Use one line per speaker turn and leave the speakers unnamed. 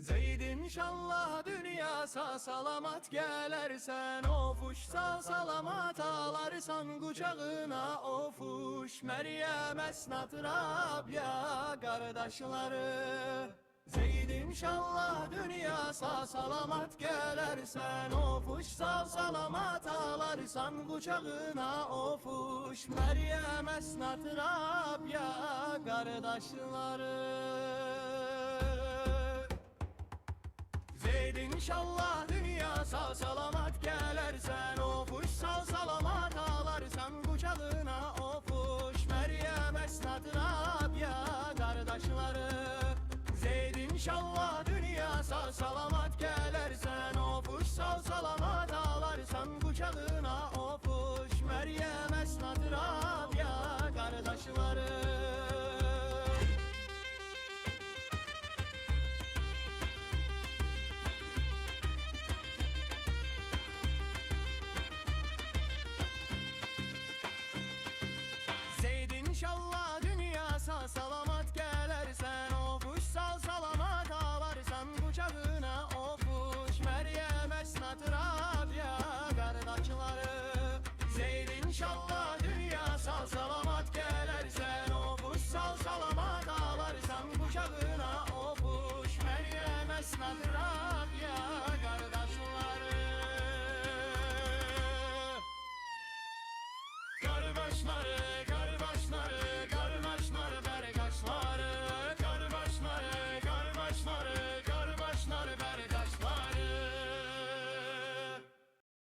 Zeyd inşallah dünya sağ salamat gelersen, Ofuş sağ salamat alarsan kucağına, Ofuş Meryem Esnat Rabia kardeşleri. Zeyd inşallah dünya sağ salamat gelersen, Ofuş sağ salamat alarsan kucağına, Ofuş Meryem Esnat Rabia kardeşleri. Zeyd inşallah dünya sağ salamat gelersen, Ofuş sağ salamat alarsan kucağına, Ofuş Meryem Esnat Rabia kardeşleri. Zeyd inşallah dünya sağ salamat gelersen, Ofuş sağ salamat alarsan kucağına, Ofuş Meryem Esnat Rabia kardeşleri. İnşallah dünya sağ salamat gelersen, Ofuş sağ salamat alarsan kucağına, Ofuş Meryem Esnat Rabia kardeşleri. Zeyd inşallah dünya sağ salamat gelersen, Ofuş sağ salamat alarsan kucağına, Ofuş Meryem Esnat Rabia kardeşleri. Kardeşleri.